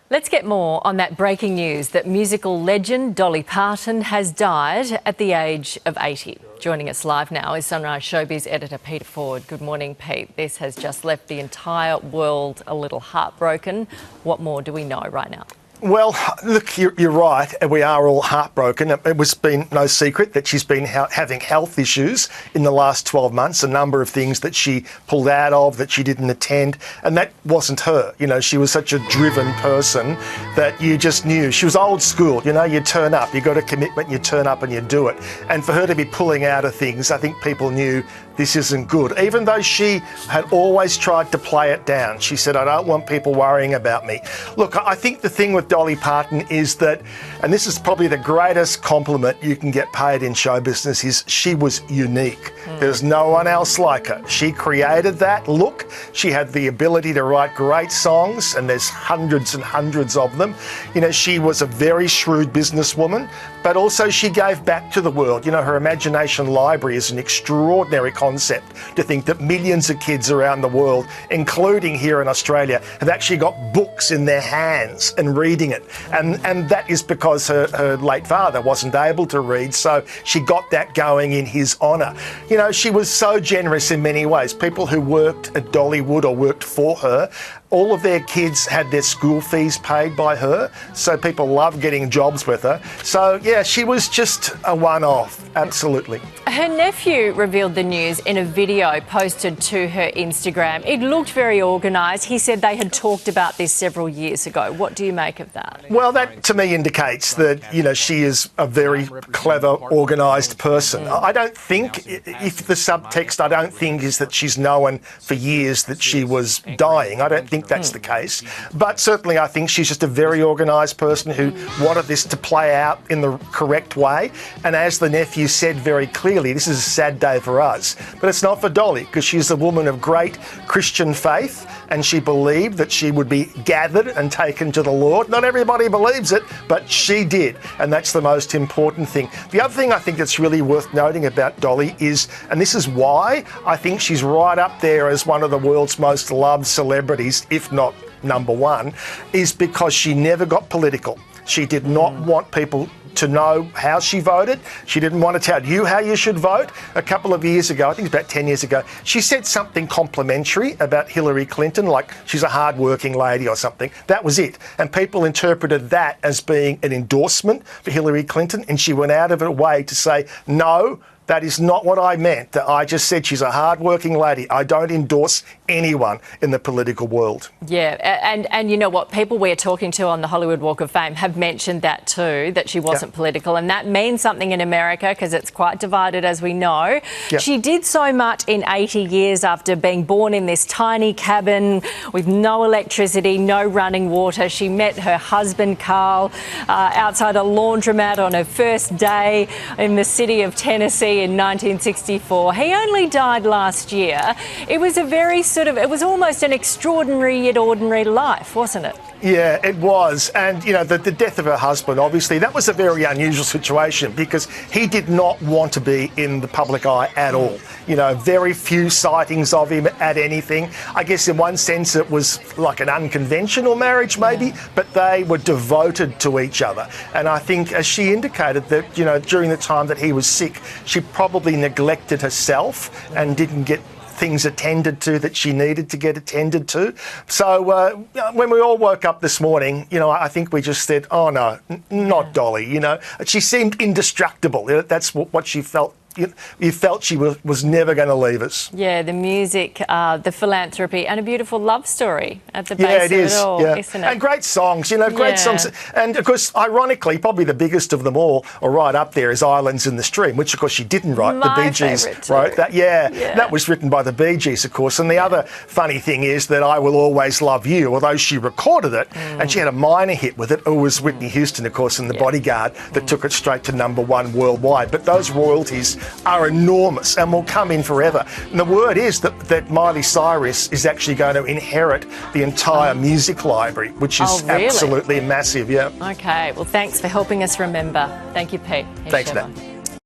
Let's get more on that breaking news that musical legend Dolly Parton has died at the age of 80. Joining us live now is Sunrise Showbiz editor Peter Ford. Good morning, Pete. This has just left the entire world a little heartbroken. What more do we know right now? Well, look, you're right. We are all heartbroken. It was been no secret that she's been having health issues in the last 12 months, a number of things that she pulled out of, that she didn't attend, and that wasn't her. You know, she was such a driven person that you just knew. She was old school, you know, you turn up, you got a commitment, you turn up and you do it. And for her to be pulling out of things, I think people knew this isn't good. Even though she had always tried to play it down. She said, I don't want people worrying about me. Look, I think the thing with Dolly Parton is that, and this is probably the greatest compliment you can get paid in show business, is she was unique. There's no one else like her. She created that look. She had the ability to write great songs, and there's hundreds and hundreds of them. You know, she was a very shrewd businesswoman, but also she gave back to the world. You know, her imagination library is an extraordinary concept to think that millions of kids around the world, including here in Australia, have actually got books in their hands and reading it. And that is because her late father wasn't able to read, so she got that going in his honour. You know, she was so generous in many ways. People who worked at Dollywood or worked for her, all of their kids had their school fees paid by her, so people loved getting jobs with her. So, yeah, she was just a one-off, absolutely. Her nephew revealed the news in a video posted to her Instagram. It looked very organised. He said they had talked about this several years ago. What do you make of that? Well, that to me indicates that, you know, she is a very clever, organised person. I don't think, if the subtext, I don't think is that she's known for years that she was dying. I don't think that's the case. But certainly I think she's just a very organised person who wanted this to play out in the correct way. And as the nephew said very clearly, this is a sad day for us. But it's not for Dolly, because she's a woman of great Christian faith, and she believed that she would be gathered and taken to the Lord. Not everybody believes it, but she did. And that's the most important thing. The other thing I think that's really worth noting about Dolly is, and this is why I think she's right up there as one of the world's most loved celebrities, if not number one, is because she never got political. She did not want people to know how she voted. She didn't want to tell you how you should vote. A couple of years ago, I think it's about 10 years ago, she said something complimentary about Hillary Clinton, like she's a hard-working lady or something. That was it. And people interpreted that as being an endorsement for Hillary Clinton, and she went out of her way to say, no, that is not what I meant. I just said she's a hard-working lady. I don't endorse anyone in the political world. Yeah, and you know what? People we're talking to on the Hollywood Walk of Fame have mentioned that too, that she wasn't political, and that means something in America because it's quite divided, as we know. She did so much in 80 years after being born in this tiny cabin with no electricity, no running water. She met her husband, Carl, outside a laundromat on her first day in the city of Tennessee in 1964. He only died last year. It was a very it was almost an extraordinary yet ordinary life, wasn't it? Yeah, it was. And, you know, the death of her husband, obviously, that was a very unusual situation because he did not want to be in the public eye at all. You know, very few sightings of him at anything. I guess in one sense it was like an unconventional marriage maybe, but they were devoted to each other. And I think, as she indicated, that, you know, during the time that he was sick, she probably neglected herself and didn't get things attended to that she needed to get attended to. So when we all woke up this morning, you know, I think we just said, oh no, not Dolly, you know. She seemed indestructible. That's what she felt. You felt she was never going to leave us. Yeah, the music, the philanthropy, and a beautiful love story at the base of it all, isn't it? And great songs, you know, great songs. And, of course, ironically, probably the biggest of them all, or right up there, is Islands in the Stream, which, of course, she didn't write. The Bee Gees wrote that. That was written by the Bee Gees, of course. And the other funny thing is that I Will Always Love You, although she recorded it, and she had a minor hit with it, it was Whitney Houston, of course, and The Bodyguard that took it straight to #1 worldwide. But those royalties are enormous and will come in forever. And the word is that Miley Cyrus is actually going to inherit the entire music library, which is absolutely massive. Yeah. Okay, well, thanks for helping us remember. Thank you, Pete. Thanks, Nat.